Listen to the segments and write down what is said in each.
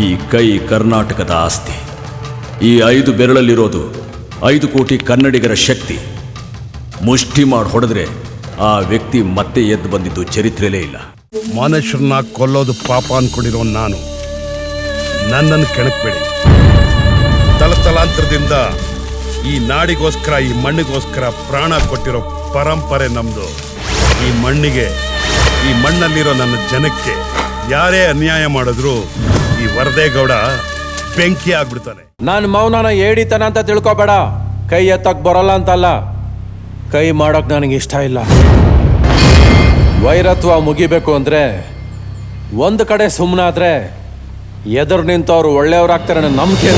ಈ ಕೈ ಕರ್ನಾಟಕದ ಆಸ್ತಿ. ಈ 5 ಬೆರಳಲ್ಲಿರೋದು 5 ಕೋಟಿ ಕನ್ನಡಿಗರ ಶಕ್ತಿ. ಮುಷ್ಟಿ ಮಾಡಿ ಹೊಡೆದ್ರೆ ಆ ವ್ಯಕ್ತಿ ಮತ್ತೆ ಎದ್ದು ಬಂದಿದ್ದು ಚರಿತ್ರೆಯಲ್ಲೇ ಇಲ್ಲ. ಮನುಷ್ಯರನ್ನ ಕೊಲ್ಲೋದು ಪಾಪ ಅನ್ಕೊಂಡಿರೋ ನಾನು, ನನ್ನನ್ನು ಕೆಣಕ್ಬೇಡಿ. ತಲತಲಾಂತರದಿಂದ ಈ ನಾಡಿಗೋಸ್ಕರ, ಈ ಮಣ್ಣಿಗೋಸ್ಕರ ಪ್ರಾಣ ಕೊಟ್ಟಿರೋ ಪರಂಪರೆ ನಮ್ದು. ಈ ಮಣ್ಣಿಗೆ, ಈ ಮಣ್ಣಲ್ಲಿರೋ ನನ್ನ ಜನಕ್ಕೆ ಯಾರೇ ಅನ್ಯಾಯ ಮಾಡಿದ್ರು ಈ ವರದೇಗೌಡ ಬೆಂಕಿ ಆಗ್ಬಿಡ್ತಾನೆ. ನಾನು ಮೌನನ ಏಡಿತನ ಅಂತ ತಿಳ್ಕೊಬೇಡ. ಕೈ ಎತ್ತಕ್ ಬರಲ್ಲ ಅಂತಲ್ಲ, ಕೈ ಮಾಡೋಕ್ ನನಗೆ ಇಷ್ಟ ಇಲ್ಲ. ವೈರತ್ವ ಮುಗಿಬೇಕು ಅಂದ್ರೆ ಒಂದು ಕಡೆ ಸುಮ್ಮನಾದ್ರೆ ಎದುರು ನಿಂತವ್ರು ಒಳ್ಳೆಯವ್ರಾಗ್ತಾರೆ ಅನ್ನೋ ನಂಬಿಕೆ.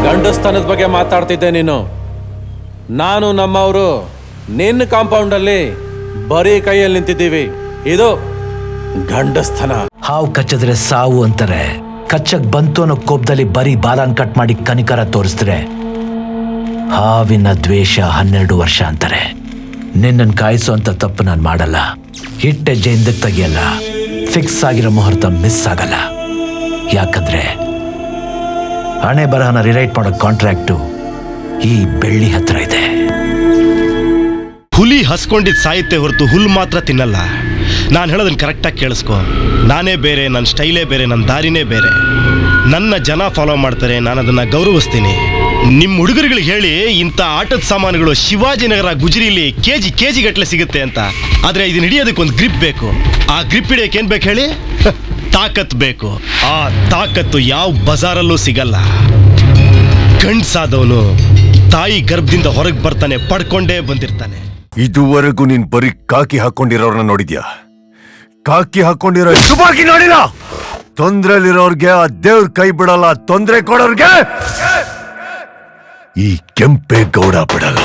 ಗಂಡಸ್ತನದ ಬಗ್ಗೆ ಮಾತಾಡ್ತಿದ್ದೆ ನೀನು. ನಾನು ನಮ್ಮವರು ನಿನ್ನ ಕಾಂಪೌಂಡಲ್ಲಿ ಬರೀ ಕೈಯಲ್ಲಿ ನಿಂತಿದ್ದೀವಿ. ಇದು ಗಂಡಸ್ತನ. ಹಾವು ಕಚ್ಚಿದ್ರೆ ಸಾವು ಅಂತಾರೆ. ಕಚ್ಚಕ್ ಬಂತು ಅನ್ನೋ ಕೋಪದಲ್ಲಿ ಬರೀ ಬಾಲನ್ ಕಟ್ ಮಾಡಿ ಕನಿಕರ ತೋರಿಸಿದ್ರೆ ಹಾವಿನ ದ್ವೇಷ 12 ವರ್ಷ ಅಂತಾರೆ. ನಿನ್ನನ್ನು ಕಾಯಿಸುವಂತ ತಪ್ಪು ನಾನು ಮಾಡಲ್ಲ. ಹಿಟ್ಟೆಜ್ಜೆ ಹಿಂದಕ್ಕೆ ತೆಗಿಯಲ್ಲ. ಫಿಕ್ಸ್ ಆಗಿರೋ ಮುಹೂರ್ತ ಮಿಸ್ ಆಗಲ್ಲ. ಯಾಕಂದ್ರೆ ಹಣೆ ಬರಹನ ರಿರೈಟ್ ಮಾಡೋ ಕಾಂಟ್ರಾಕ್ಟು ಈ ಬೆಳ್ಳಿ ಹತ್ರ ಇದೆ. ಹುಲಿ ಹಸ್ಕೊಂಡಿದ್ದು ಸಾಯುತ್ತೆ ಹೊರತು ಹುಲ್ಲು ಮಾತ್ರ ತಿನ್ನಲ್ಲ. ನಾನು ಹೇಳೋದನ್ನ ಕರೆಕ್ಟಾಗಿ ಕೇಳಿಸ್ಕೊ. ನಾನೇ ಬೇರೆ, ನನ್ನ ಸ್ಟೈಲೇ ಬೇರೆ, ನನ್ನ ದಾರಿನೇ ಬೇರೆ. ನನ್ನ ಜನ ಫಾಲೋ ಮಾಡ್ತಾರೆ, ನಾನು ಅದನ್ನು ಗೌರವಿಸ್ತೀನಿ. ನಿಮ್ಮ ಹುಡುಗರುಗಳಿಗೆ ಹೇಳಿ ಇಂಥ ಆಟದ ಸಾಮಾನುಗಳು ಶಿವಾಜಿನಗರ ಗುಜರಿಲಿ ಕೆಜಿ ಗಟ್ಟಲೆ ಸಿಗುತ್ತೆ ಅಂತ. ಆದರೆ ಇದನ್ನ ಹಿಡಿಯೋದಕ್ಕೆ ಒಂದು ಗ್ರಿಪ್ ಬೇಕು. ಆ ಗ್ರಿಪ್ ಹಿಡಿಯೋಕೆ ಏನು ಬೇಕು ಹೇಳಿ? ತಾಕತ್ ಬೇಕು. ಆ ತಾಕತ್ತು ಯಾವ ಬಜಾರಲ್ಲೂ ಸಿಗಲ್ಲ. ಗಂಡ್ಸಾದವನು ತಾಯಿ ಗರ್ಭದಿಂದ ಹೊರಗೆ ಬರ್ತಾನೆ, ಪಡ್ಕೊಂಡೇ ಬಂದಿರ್ತಾನೆ. ಇದುವರೆಗೂ ನೀನ್ ಬರೀ ಕಾಕಿ ಹಾಕೊಂಡಿರೋರ್ನ ನೋಡಿದ್ಯಾ? ಕಾಕಿ ಹಾಕೊಂಡಿರೋ ನೋಡಿಲ್ಲ. ತೊಂದ್ರೆಲಿರೋರ್ಗೆ ಆ ದೇವ್ರ ಕೈ ಬಿಡಲ್ಲ, ತೊಂದ್ರೆ ಕೊಡೋರ್ಗೆ ಈ ಕೆಂಪೇಗೌಡ ಬಿಡಲ್ಲ.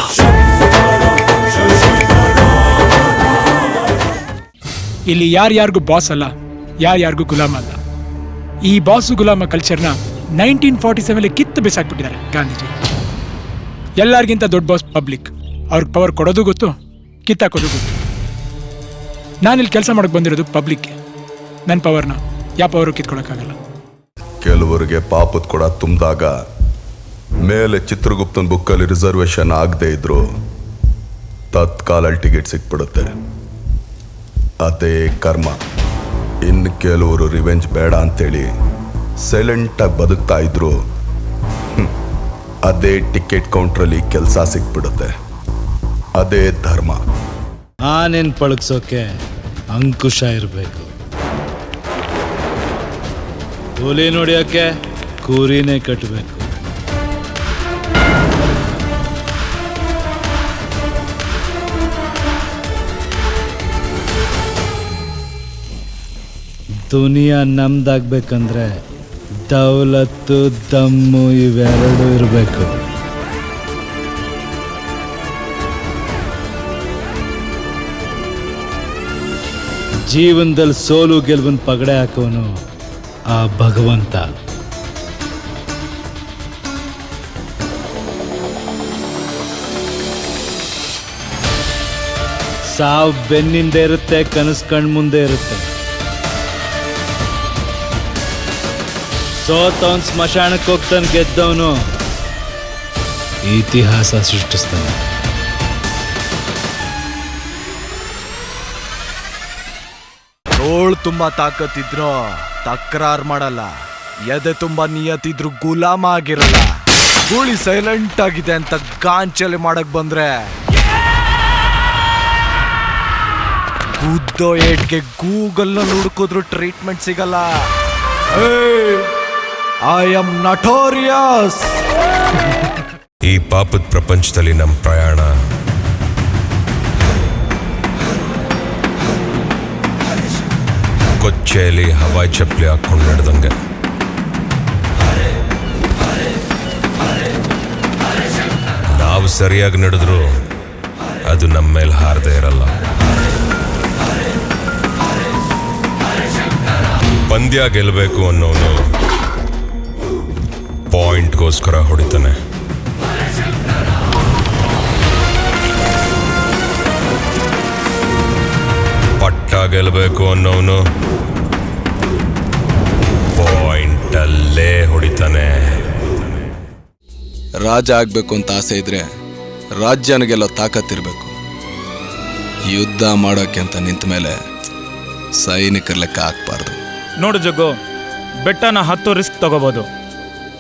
ಇಲ್ಲಿ ಯಾರ್ಯಾರಿಗೂ ಬಾಸ್ ಅಲ್ಲ, ಯಾರ್ಯಾರಿಗೂ ಗುಲಾಮ ಅಲ್ಲ. ಈ ಬಾಸು ಗುಲಾಮ ಕಲ್ಚರ್ನ 1947 ಕಿತ್ತು ಬಿಸಾಕ್ಬಿಟ್ಟಿದ್ದಾರೆ ಗಾಂಧೀಜಿ. ಎಲ್ಲರಿಗಿಂತ ದೊಡ್ಡ ಬಾಸ್ ಪಬ್ಲಿಕ್. ಅವ್ರಿಗೆ ಪವರ್ ಕೊಡೋದು ಗೊತ್ತು, ಕಿತ್ತಾಕೋದು ಗೊತ್ತು. ನಾನಿಲ್ಲಿ ಕೆಲಸ ಮಾಡಕ್ ಬಂದಿರೋದು ಪಬ್ಲಿಕ್ಗೆ. ನನ್ನ ಪವರ್ನ ಯಾವ ಪವರು ಕಿತ್ಕೊಳಕ್ಕಾಗಲ್ಲ. ಕೆಲವರಿಗೆ ಪಾಪದ ಕೊಡ ತುಂಬಿದಾಗ ಮೇಲೆ ಚಿತ್ರಗುಪ್ತನ ಬುಕ್ಕಲ್ಲಿ ರಿಸರ್ವೇಶನ್ ಆಗದೆ ಇದ್ರು ತತ್ಕಾಲ ಟಿಕೆಟ್ ಸಿಕ್ಬಿಡುತ್ತೆ. ಅದೇ ಕರ್ಮ. ಇನ್ನು ಕೆಲವರು ರಿವೆಂಜ್ ಬೇಡ ಅಂತೇಳಿ ಸೈಲೆಂಟಾಗಿ ಬದುಕ್ತಾ ಇದ್ರು, ಅದೇ ಟಿಕೆಟ್ ಕೌಂಟ್ರಲ್ಲಿ ಕೆಲಸ ಸಿಕ್ಬಿಡುತ್ತೆ. ಅದೇ ಧರ್ಮ. ಆನೇನ್ ಪಳಗ್ಸೋಕೆ ಅಂಕುಶ ಇರಬೇಕು. ಹುಲಿ ನೋಡಿಯೋಕೆ ಕೂರಿನೇ ಕಟ್ಟಬೇಕು. ದುನಿಯಾ ನಮ್ದಾಗ್ಬೇಕಂದ್ರೆ ದೌಲತ್ತು, ದಮ್ಮು ಇವೆರಡೂ ಇರಬೇಕು. ಜೀವನದಲ್ಲಿ ಸೋಲು ಗೆಲುವಿನ ಪಗಡೆ ಹಾಕೋನು ಆ ಭಗವಂತ. ಸಾವು ಬೆನ್ನಿಂದ ಇರುತ್ತೆ, ಕನಸು ಕಣ್ಮುಂದೆ ಇರುತ್ತೆ. ಸೋತವನ್ ಸ್ಮಶಾನಕ್ಕೆ ಹೋಗ್ತಾನೆ, ಗೆದ್ದವನು ಇತಿಹಾಸ ಸೃಷ್ಟಿಸ್ತಾನೆ. ತೋಳ್ ತುಂಬಾ ತಾಕತ್ತಿದ್ರು ತಕರಾರ್ ಮಾಡಲ್ಲ. ಎದೆ ತುಂಬಾ ನಿಯತ್ತಿದ್ರು ಗುಲಾಮ ಆಗಿರಲ್ಲ. ಗೂಳಿ ಸೈಲೆಂಟ್ ಆಗಿದೆ ಅಂತ ಗಾಂಚಲಿ ಮಾಡಕ್ ಬಂದ್ರೆ ಗುದ್ದೋ ಏಟ್ಗೆ ಗೂಗಲ್ ನಲ್ಲಿ ಹುಡುಕಿದ್ರು ಟ್ರೀಟ್ಮೆಂಟ್ ಸಿಗಲ್ಲ. I am notorious. ಈ ಪಾಪದ ಪ್ರಪಂಚದಲ್ಲಿ ನಮ್ಮ ಪ್ರಯಾಣ ಕೊಚ್ಚೆಯಲ್ಲಿ ಹವಾಯಿ ಚಪ್ಪಲಿ ಹಾಕೊಂಡು ನಡೆದಂಗೆ. ನಾವು ಸರಿಯಾಗಿ ನಡೆದ್ರು ಅದು ನಮ್ಮ ಮೇಲೆ ಹಾರದೇ ಇರಲ್ಲ. ಪಂದ್ಯ ಗೆಲ್ಲಬೇಕು ಅನ್ನೋನು ಪಾಯಿಂಟ್ಗೋಸ್ಕರ ಹೊಡಿತಾನೆ. ಪಟ್ಟ ಗೆಲ್ಲಬೇಕು ಅನ್ನೋನು ರಾಜ ಆಗ್ಬೇಕು ಅಂತ ಆಸೆ ಇದ್ರೆ ರಾಜ್ಯನಿಗೆಲ್ಲ ತಾಕತ್ತಿರ್ಬೇಕು. ಯುದ್ಧ ಮಾಡೋಕೆ ಅಂತ ನಿಂತ ಮೇಲೆ ಸೈನಿಕರ ಲೆಕ್ಕ ಹಾಕ್ಬಾರ್ದು. ನೋಡು ಜಗ್ಗು, ಬೆಟ್ಟನ 10 ರಿಸ್ಕ್ ತಗೋಬೋದು,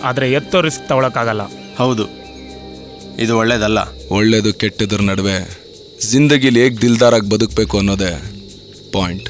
ಆದರೆ ಎತ್ತೋ ರಿಸ್ಕ್ ತಗೊಳಕ್ಕಾಗಲ್ಲ. ಹೌದು, ಇದು ಒಳ್ಳೇದಲ್ಲ. ಒಳ್ಳೇದು ಕೆಟ್ಟದ್ರ ನಡುವೆ ಜಿಂದಗಿಲಿ ಹೇಗೆ ದಿಲ್ದಾರಾಗಿ ಬದುಕಬೇಕು ಅನ್ನೋದೇ ಪಾಯಿಂಟ್.